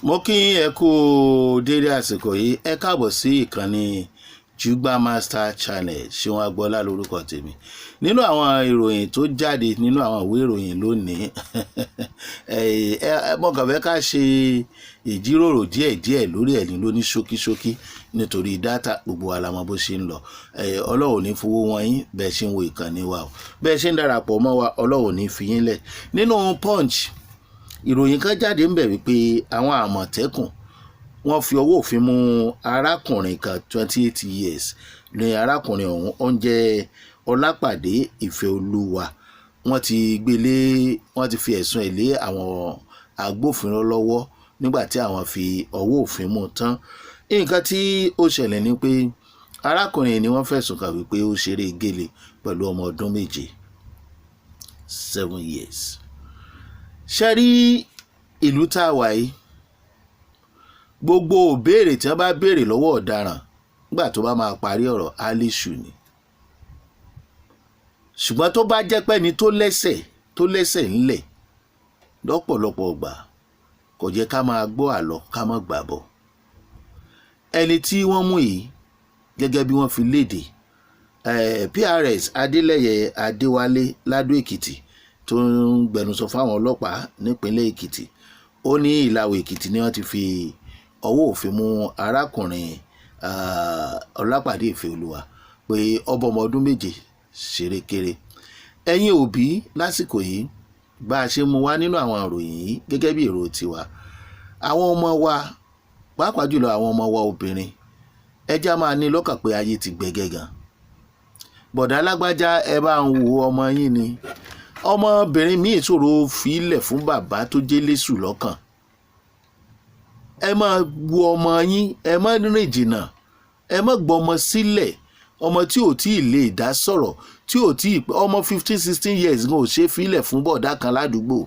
mo kí ẹ kú dédé àsìkò yìí, ẹ káàbọ̀ sí ìkànnì Jugba Master Channel. Ṣeun Agboola lórúkọ tèmi. Nínú àwọn ìròyìn tó jáde nínú àwọn ìwé ìròyìn lónìí mo kàn fẹ́ ká ṣe ìjíròrò díẹ̀díẹ̀ lórí ẹ̀ní lóní ṣókíṣókí nítorí dátà gbogbo wa la mọ̀ bó ṣe ń lọ. Ọlọ́run ní fowó wọn yín bẹ́ẹ̀ ṣe ń wo ìkànnì wa o, bẹ́ẹ̀ ṣe ń darapọ̀ mọ́ wa Ọlọ́run ní fi yín lẹ̀. Nínú Punch ìròyìn kan jáde ń bẹ̀ wípé àwọn Àmọ̀tẹ́kùn wọ́n fi ọwọ́ òfin mú arákùnrin kan 28 years ní arákùnrin ọ̀hún ó ń jẹ́ Ọlápàdé Ìfẹ́olúwa. Wọ́n ti fi ẹ̀sùn ẹ̀ lé àwọn agbófinró lọ́wọ́ nígbà tí àwọn fi ọwọ́ òfin mú tán. Nǹkan tí ó ṣẹlẹ̀ ni pé arákùnrin ni wọ́n fẹ̀sùn kàn wípé ó ṣeré gèlè pẹ̀lú ọmọ ọdún 7 years. Ṣé rí ìlú tá a wà yìí, gbogbo òbéèrè tí wọ́n bá béèrè lọ́wọ́ ọ̀daràn nígbà tó bá máa parí ọ̀rọ̀ álíṣù ni. Ṣùgbọ́n tó bá jẹ́ pé ẹni tó lẹ́sẹ̀ ńlẹ̀ lọ́pọ̀lọpọ̀ ọgbà kò jẹ́ ká máa gbọ́ àlọ́ ká má gbàbọ̀. Ẹni tí wọ́n mú yìí gẹ́gẹ́ bí wọ́n fi léde PRS Adélẹ́yẹ Adéwálé Ládó Èkìtì tó ń gbẹnusọ fáwọn ọlọ́pàá nípínlẹ̀ Èkìtì, ó ní Ìlàwọ̀ Èkìtì ni wọ́n ti fi ọwọ́ òfin mú arákùnrin Ọlápàdé Ìfẹ́olúwa pé ọmọ ọdún 7 ṣeré kéré. Ẹ̀yin òbí lásìkò yìí bá a ṣe mú wá nínú àwọn ìròyìn yìí gẹ́gẹ́ bí èrò tiwa, àwọn ọmọ wa pàápàá jùlọ àwọn ọmọ wa obìnrin ẹja máa ní lọ́kàn pé ayé ti gbẹgẹ́ gan. Bọ̀dá lágbájá ẹ bá ń wo ọmọ yín ni ọmọbìnrin míì ṣòro fílẹ̀ fún bàbá tó jẹ́ lésù lọ́kàn. Ẹ máa wo ọmọ yín, ẹ má rìn jìnnà, ẹ má gbọ́mọ sílẹ̀. Ọmọ tí ò tí ì lè dá sọ̀rọ̀, tí ò tí ì ọmọ 15-16 years gan ò ṣe fílẹ̀ fún bọ̀dá kan ládùúgbò.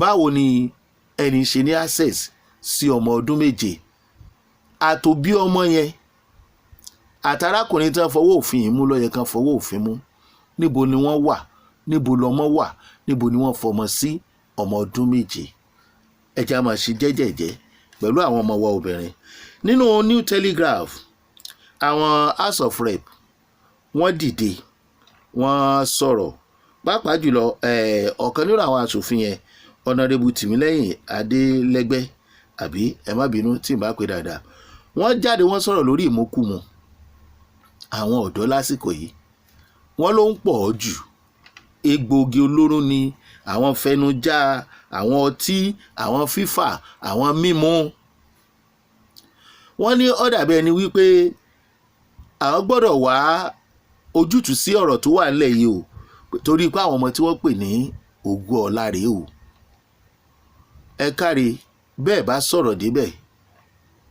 Báwo ni ẹni ṣe ní access sí ọmọ ọdún 7? Àtòbí ọmọ yẹn àtàrákùnrin tí wọ́n fọwọ́ òfin yìí mú ló yẹ kan fọwọ́ òfin mú. Níbo ni wọ́n wà? Níbo lọmọ wà? Níbo ni wọ́n fọmọ sí ọmọ ọdún 7? Ẹ jẹ́ á máa ṣe jẹ́jẹ̀jẹ́ pẹ̀lú àwọn ọmọ wa obìnrin. Nínú New Telegraph, àwọn House of Rep wọ́n dìde wọ́n sọ̀rọ̀, pàápàá jùlọ ọ̀kan nínú àwọn aṣòfin yẹn Honorable Tìmílẹ́yìn Adélẹ́gbẹ́, àbí ẹ má bínú tí n bá pè dáadáa, wọ́n jáde wọ́n sọ̀rọ̀ lórí ìmúkùmù àwọn ọ̀dọ́ lásìkò yìí. Wọ́n ló ń pọ̀ jù, egbòogi olóró ni, àwọn fẹnujá, àwọn ọtí, àwọn fífà, àwọn mímu. Wọ́n ní ó dàbí ẹni wípé àwọn gbọ́dọ̀ wá ojútùú sí ọ̀rọ̀ tó wà nílẹ̀ yìí o, torí pé àwọn ọmọ tí wọ́n pè ní ògo ọ̀la rèé o. Ẹ káre, bẹ́ẹ̀ bá sọ̀rọ̀ débẹ̀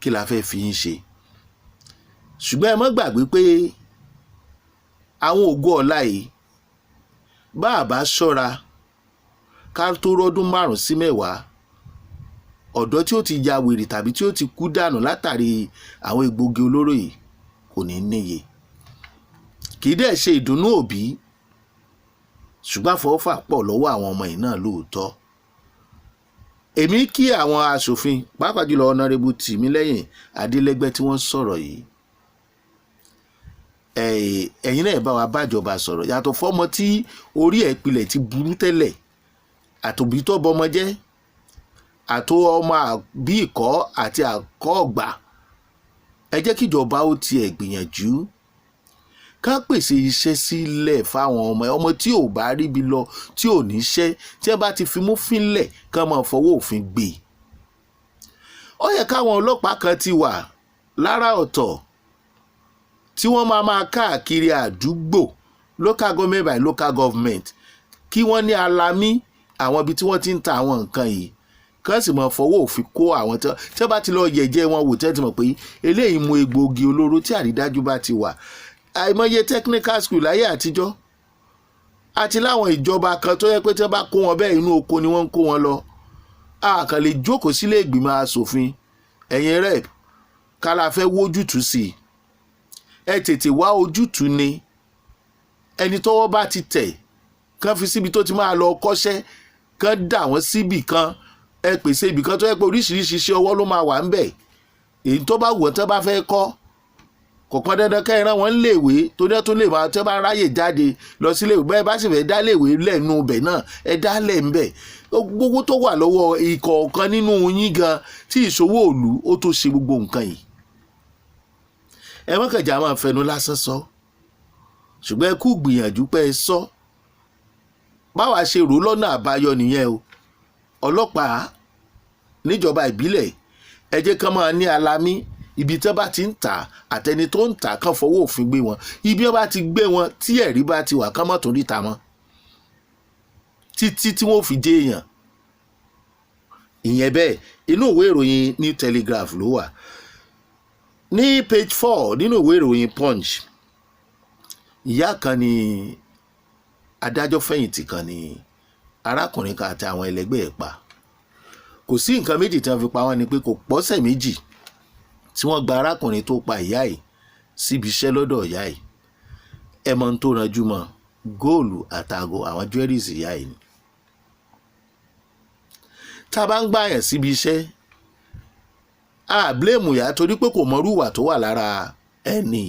kí la fẹ́ fi yín ṣe? Ṣùgbọ́n ẹ má gbàgbé pé àwọn ògo ọ̀la yìí bá a bá ṣọ́ra ká tó rọ́dún 5 sí 10, ọ̀dọ́ tí ó ti ya wèrè tàbí tí ó ti kú dànù látàrí àwọn egbògi olóró yìí kò ní níye. Kì í dẹ̀ ṣe ìdùnnú òbí, ṣùgbọ́n àfọwọ́fà pọ̀ lọ́wọ́ àwọn ọmọ yìí náà lóòótọ́. Èmi kí àwọn aṣòfin pàápàá jùlọ Honorable Tìmílẹ́yìn Adélẹ́gbẹ́ tí wọ́n sọ̀rọ̀ yìí. Ẹ̀yin náà bá wa bájọba sọ̀rọ̀, yàtọ̀ fọ́mọ tí orí ẹ̀ pilẹ̀ ti burú tẹ́lẹ̀, àtòbí tó bọmọ jẹ́, àtò ọmọ àbí ìkọ́ àti àkọ́ ọ̀gbà. Ẹ jẹ́ kíjọba ó tiẹ̀ gbìyànjú ká pèsè iṣẹ́ sílẹ̀ fáwọn ọmọ tí ò bá ríbi lọ, tí ò níṣẹ́, tí ẹ bá ti fi mú fínlẹ̀ kán máa fọwọ́ òfin gbé. Ó yẹ káwọn ọlọ́pàá kan ti wà lára ọ̀tọ̀ tí wọ́n máa káàkiri àdúgbò, local government by local government, kí wọ́n ní alamí àwọn ibi tí wọ́n ti ń ta àwọn nǹkan yìí, kán sì máa fọwọ́ òfin kó àwọn tí wọ́n bá ti lọ yẹ̀jẹ́ wọn wò tẹ́ ti mọ̀ pé eléyìí mú egbòogi olóró tí àrídájú bá ti wà. Àìmọye technical school láyé àtijọ́ àti láwọn ìjọba kan tó yẹ pé tí wọ́n bá kó wọn bẹ́ẹ̀ inú oko ni wọ́n ń kó wọn lọ. A kàn lè jókòó sílé ìgbìmọ̀ asòfin, ẹ̀yin rep kálá fẹ́ wójútùú sí i. Ẹ tètè wá ojútùú ni. Ẹni tọ́wọ́ bá ti tẹ̀ kán fi síbi tó ti máa lọ kọ́ṣẹ́, kán dà wọ́n síbì kan ẹ pèsè ibìkan tó yẹ pé oríṣiríṣi iṣẹ́ ọwọ́ ló máa wà ń bẹ̀ èyí tó bá wù ọ́ tó bá fẹ́ kọ́ kò pọn dandan kẹ́ ẹ rán wọn léèwé tó ní tó lè máa tó bá ráyè jáde lọ sí léèwé bẹ́ẹ̀ bá sì fẹ́ dá léèwé lẹ́nu bẹ̀ náà ẹ dá lẹ̀ ń bẹ̀ gbogbo tó wà lọ́wọ́ ìkọ̀ọ̀kan nínú yín gan tí ìṣòwò òlu ó tó ṣe gbogbo nǹkan yìí ẹ mọ́kànjá máa fẹnu lásán sọ ṣùgbọ́n ẹ kú gbìyànjú pé ẹ sọ báwa ṣe rò lọ́nà àbáyọ nìyẹn o ọlọ́pàá níjọba ìbílẹ̀ ẹ jẹ́ kán máa ní alamí ibi tí wọ́n bá ti ń tà àtẹni tó ń tà kán fọwọ́ òfin gbé wọn ibi wọ́n bá ti gbé wọn tí ẹ̀rí bá ti wà kán mọ́ tó níta mọ́ títí tí wọ́n fi dé èèyàn ìyẹn bẹ́ẹ̀ inú ìwé ìròyìn New Telegraph ló wà ní page 4 nínú ìwé ìròyìn Punch ìyá kan ní adájọ́ fẹ̀yìntì kan ní arákùnrin kan àti àwọn ẹlẹgbẹ́ ẹ̀ pa kò sí nǹkan méjì tí wọ́n fi pa wọ́n ni pé kò pọ́sẹ̀ méjì tí wọ́n gba arákùnrin tó pa ìyá ẹ̀ síbi iṣẹ́ lọ́dọ̀ ìyá ẹ̀ ẹ mọ̀ tó ranjú mọ́ góòlù àtàgò àwọn jewelries ìyá ẹ̀ ni tá a bá ń gbàyàn síbi iṣẹ́ a blame ìyá torí pé kò mọrú ìwà tó wà lára ẹni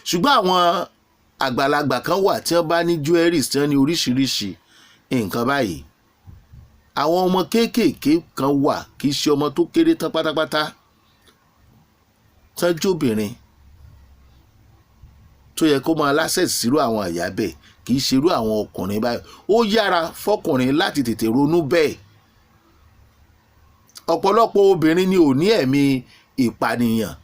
ṣùgbọ́n àwọn àgbàlagbà kan wà tí wọ́n bá ní jewelries tí wọ́n ní oríṣiríṣi nǹkan báyìí àwọn ọmọ kéékèèké kan wà kì í ṣe ọmọ tó kéré tán pátápátá tán jóbìnrin tó yẹ kó máa láṣẹ̀sì sírú àwọn àyà bẹ́ẹ̀ kì í ṣerú àwọn ọkùnrin báyìí ó yára fọkùnrin láti tètè ronú bẹ́ẹ̀ ọ̀pọ̀lọpọ̀ obìnrin ni ò ní ẹ̀mí ìpànìyàn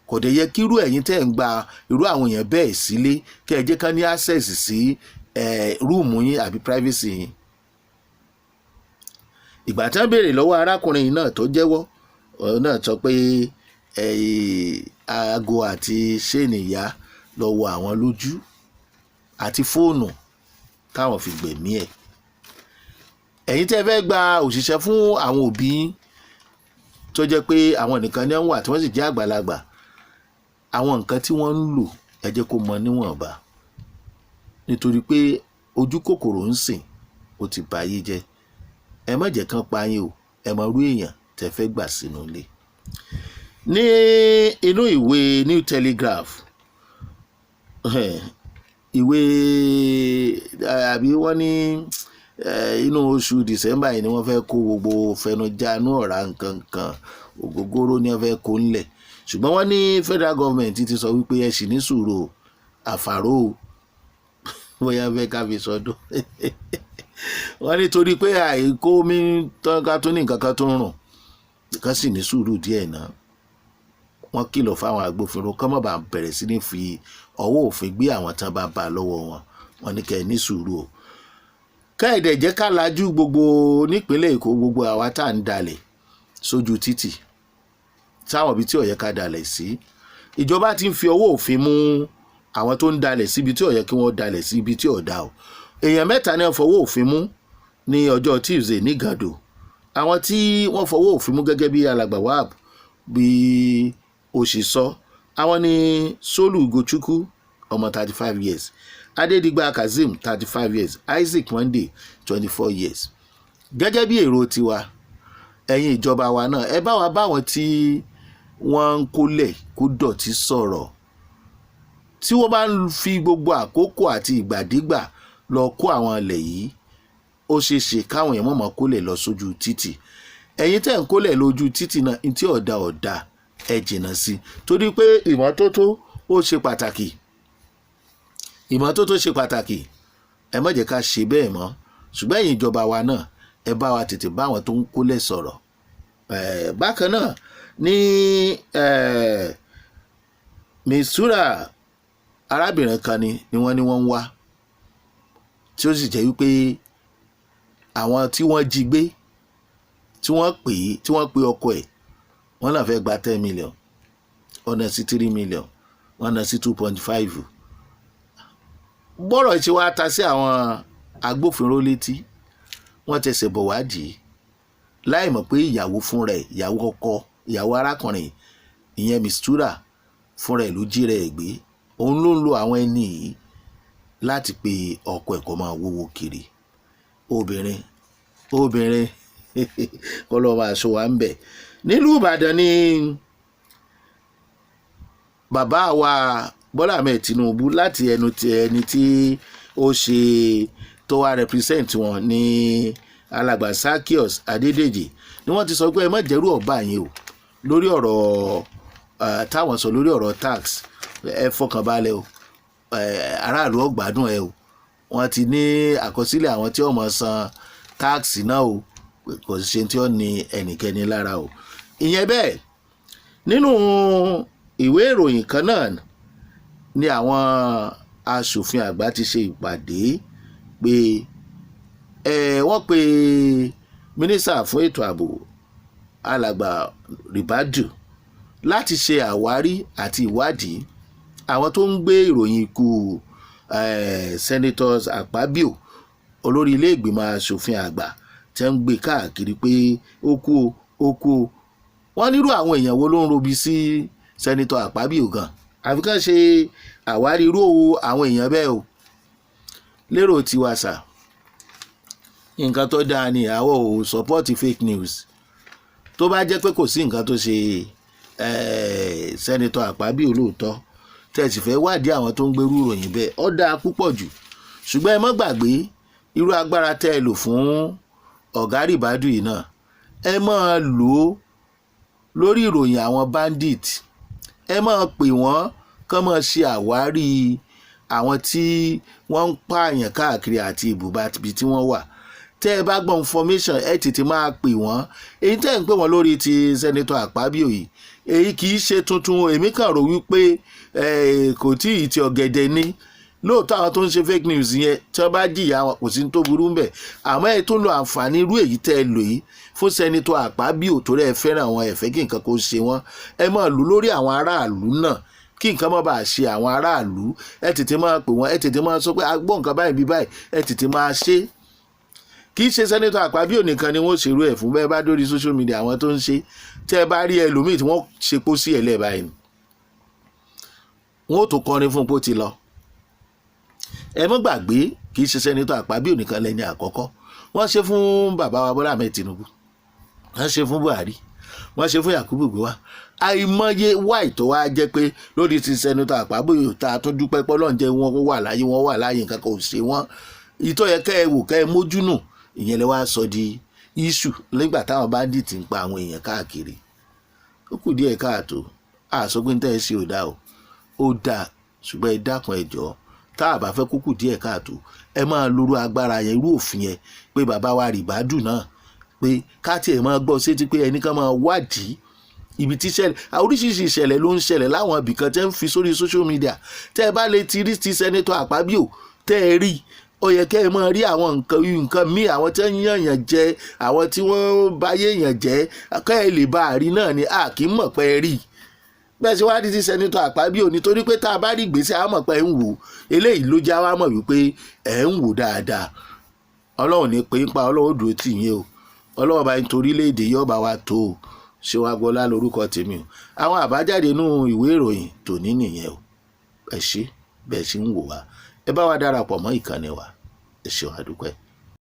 kò dẹ̀ yẹ kírú ẹ̀yin tẹ́ ń gba irú àwọn èèyàn bẹ́ẹ̀ sílé kẹ́ ẹ jẹ́ ká ní access sí rúùmù yín àbí privacy yín ìgbà tí wọ́n béèrè lọ́wọ́ arákùnrin yìí náà tó jẹ́wọ́ náà sọ pé aago àti ṣéènì ìyá lọ wọ àwọn lójú àti fóònù táwọn fi gbẹ̀mí ẹ̀ ẹ̀yin tẹ́ fẹ́ gba òṣìṣẹ́ fún àwọn òbí tó jẹ́ pé àwọn nìkan ní wọ́n wà tí wọ́n sì jẹ́ àgbàlagbà àwọn nǹkan tí wọ́n ń lò ẹ jẹ́ kó mọ níwọ̀nba nítorí pé ojú kòkòrò ń sìn ó ti bà ayé jẹ́ ẹ má jẹ́ kán pa yín o ẹ mọ irú èèyàn tẹ́ fẹ́ gbà sínú ilé ní inú ìwé New Telegraph ìwé àbí wọ́n ní inú oṣù December yìí ni wọ́n fẹ́ kó gbogbo fẹnujánú ọ̀rá nǹkan ògógóró ni wọ́n fẹ́ kó ńlẹ̀ ṣùgbọ́n wọ́n ní federal government ti sọ wípé ẹ sì ní sùúrù àfàrò bóyá fẹ́ ká fi sọdún wọ́n ní torí pé àìkó mi tọ́ka tó ní nǹkan kan tó ń rùn kan sì ní sùúrù díẹ̀ náà wọ́n kìlọ̀ fáwọn agbófinró kán má bàa bẹ̀rẹ̀ sí ní fi ọwọ́ òfin gbé àwọn tán bá bá lọ́wọ́ wọn wọ́n ní kẹ́ ẹ ní sùúrù o káyọ̀dẹ̀ jẹ́ ká lajú gbogbo nípínlẹ̀ Èkó gbogbo àwa tá à ń dalẹ̀ sójú títì táwọn ibi tí ó yẹ ká dalẹ̀ sí ìjọba ti ń fi ọwọ́ òfin mú àwọn tó ń dalẹ̀ síbi tí ó yẹ kí wọ́n dalẹ̀ sí ibi tí ó dá o èèyàn mẹ́ta ni wọ́n fọwọ́ òfin mú ní ọjọ́ Tuesday ní Gàdò àwọn tí wọ́n fọwọ́ òfin mú gẹ́gẹ́ bí alàgbà Wahab bí ó ṣe sọ àwọn ni Solu Ugochukwu ọmọ 35 years Adédìgbà Kazeem 35 years Isaac Monday 24 years gẹ́gẹ́ bí èrò tiwa ẹ̀yin ìjọba wa náà ẹ bá wa báwọn tí wọ́n ń kólẹ̀ kó dọ̀tí sọ̀rọ̀ tí wọ́n bá ń fi gbogbo àkókò àti ìgbàdégbà lọ kó àwọn ilẹ̀ yìí ó ṣeé ṣe káwọn èèyàn mọ̀mọ́ kólẹ̀ lọ sójú títì ẹ̀yin tẹ́ ń kólẹ̀ lójú títì náà ní tí ọ̀dà ẹ jìnnà sí torí pé ìmọ́tótó ó ṣe pàtàkì ìmọ́tótó ṣe pàtàkì ẹ má jẹ́ ká ṣe bẹ́ẹ̀ mọ́ ṣùgbọ́n ẹ̀yin ìjọba wa náà ẹ bá wa tètè bá àwọn tó ń kólẹ̀ sọ̀rọ̀ bákan náà ní Mistura arábìnrin kan ni wọ́n ní wọ́n ń wá tí ó sì jẹ́ wípé àwọn tí wọ́n jí gbé tí wọ́n pè ọkọ ẹ̀ wọ́n náà fẹ́ gba 10 million wọ́n náà sí 3 million wọ́n náà sí 2.5 bọ́rọ̀ ṣe wá ta sí àwọn agbófinró létí wọ́n tẹsẹ̀ bọ̀ wádìí láì mọ̀ pé ìyàwó fún rẹ̀ ìyàwó ọkọ ìyàwó arákùnrin ìyẹn Mistura fún rẹ̀ ló jí rẹ̀ gbé òun ló ń lo àwọn ẹni yìí láti pe ọkọ ẹ̀ kó máa wówó kiri obìnrin obìnrin kọ́ lọ́ọ́ máa ṣọ́ wa ń bẹ̀. nílùú Ìbàdàn ni bàbá wa Bọ́lá Ahmed Tinubu láti ẹnu ti ẹni tí ó ṣe tó wá represent wọn ní alàgbà Zaccheaus Adédèjì ni wọ́n ti sọ pé ẹ má jẹ́rú ọ̀bá yín o lórí ọ̀rọ̀ táwọn sọ lórí ọ̀rọ̀ tax. Ẹ fọkànbalẹ̀ o, aráàlú ó gbádùn ẹ o, wọ́n ti ní àkọsílẹ̀ àwọn tí ó máa san tax náà o, kò ṣe tí ó ní ẹnikẹ́ni lára o. ìyẹn bẹ́ẹ̀ nínú ìwé ìròyìn kan náà ni àwọn aṣòfin àgbà ti ṣe ìpàdé pé wọ́n pe mínísítà fún ètò ààbò alàgbà Ribadu láti ṣe àwárí àti ìwádìí àwọn tó ń gbé ìròyìn ikú senators Akpabio olórí ilé ìgbìmọ̀ aṣòfin àgbà tẹ́ ń gbé káàkiri pé ó kú o wọ́n nírú àwọn èèyàn wo ló ń robi sí senator Akpabio gan àfi kàn ṣe àwárí irú àwọn èèyàn bẹ́ẹ̀ o. lérò tiwa sà nǹkan tó dáa ni àwọn ò support fake news. tó bá jẹ́ pé kò sí nǹkan tó ṣe senator Akpabio lóòótọ́ tẹ̀sí fẹ́ wádìí àwọn tó ń gbérú ìròyìn bẹ́ẹ̀ ó dáa púpọ̀ jù ṣùgbọ́n ẹ má gbàgbé irú agbára tẹ́ ẹ lò fún ọ̀gá Ribadu yìí náà ẹ máa lò ó lórí ìròyìn àwọn bandit. ẹ máa pè wọ́n kán máa ṣe àwárí àwọn tí wọ́n ń pààyàn káàkiri àti ibùba ibi tí wọ́n wà. tẹ́ ẹ bá gbọ́ information ẹ tètè máa pè wọ́n. èyí tẹ́ ẹ ń pè wọ́n lórí ti senator Akpabio yìí èyí kì í ṣe tuntun. èmi kàn rò wípé kò tí ì ti ọ̀gẹ̀dẹ̀ ní lóòótọ́ àwọn tó ń ṣe fake news yẹn tí wọ́n bá jìyà wọn kò sí tó burú ńbẹ̀ àmọ́ ẹ tó lo àǹfààní irú èyí tẹ́ ẹ lò yìí fún senator Akpabio torí ẹ fẹ́ràn àwọn ẹ̀fẹ́ kí nǹkan kó ṣe wọ́n ẹ máa lò lórí àwọn aráàlú náà kí nǹkan má bàa ṣe àwọn aráàlú. ẹ tètè máa pè wọ́n ẹ tètè máa sọ pé a gbọ́ nǹkan báyìí bí báyìí ẹ tètè máa ṣe. kì í ṣe senator Akpabio nìkan ni wọ́n ṣèrú ẹ̀ fún bẹ́ẹ̀ bá dórí social media àwọn tó ń ṣe tẹ́ ẹ bá rí ẹlòmíì tí wọ́n ṣe pọ́ sí ẹ̀lẹ́ báyìí wọ́n ó tó kọrin fún pó ti lọ. ẹ mọ́ gbàgbé kì í ṣe senator Akpabio nìkan lẹ́ni àkọ́kọ́ wọ́n ṣe fún bàbá wa Bọ́lá Ahmed Tinubu wọ́n ṣe fún Buhari wọ́n ṣe fún Yakubu Gowon àìmọye wáì tó wá jẹ́ pé lórí ti senator Akpabio tá a tún dúpẹ́ pé Ọlọ́run jẹ́ wọ́n wà láyé nǹkan kan ò ṣe wọ́n ìtọ́ yẹ kẹ́ ẹ wò kẹ́ ẹ mójú nù ìyẹn lè wá sọ di iṣu nígbà táwọn bandit ń pa àwọn èèyàn káàkiri. ó kù díẹ̀ káàtó àsọgbín tẹ́ ẹ ṣe ò dá o ó dáa ṣùgbọ́n ẹ dákun ẹ jọ̀ọ́ tá a bá fẹ́ kúkú díẹ̀ káàtó ẹ máa lóru agbára yẹn irú òfin yẹn pé bàbá wa Ribadu náà pé káàtì ẹ̀ máa gbọ́ sétí pé ẹnìkan máa wádìí ibi tí ṣẹlẹ̀ oríṣiríṣi ìṣẹ̀lẹ̀ ló ń ṣẹlẹ̀ láwọn ibìkan tẹ́ ń fi sórí social media tẹ́ ẹ bá lè ti rí ti senator Akpabio tẹ́ ẹ rí ó yẹ kẹ́ ẹ máa rí àwọn nǹkan míì àwọn tí wọ́n yàn yàn jẹ àwọn tí wọ́n báyé yàn jẹ́ kẹ́ ẹ lè bá a rí náà ni a kì í mọ̀ pé ẹ rí bẹ́ẹ̀ ṣe wá di ti senator Akpabio nítorí pé tá a bá rí ìgbésẹ̀ a mọ̀ pé ẹ ń wò eléyìí ló já wa mọ̀ wípé ẹ ń wò dáadáa. Ọlọ́run ní pé ń pa Ọlọ́run dúró tì yín o Ọlọ́run bá ń torí léde yóò bá wa tó o ṣé wàá gbọ́lá lórúkọ tèmi o. àwọn àbájáde inú ìwé ìròyìn tòní nìyẹn o. ẹ ṣé bẹ́ẹ̀ ṣe ń wò wá ẹ bá wa darapọ̀ mọ́ ìkànnì wa ẹ ṣé wá dúpẹ́.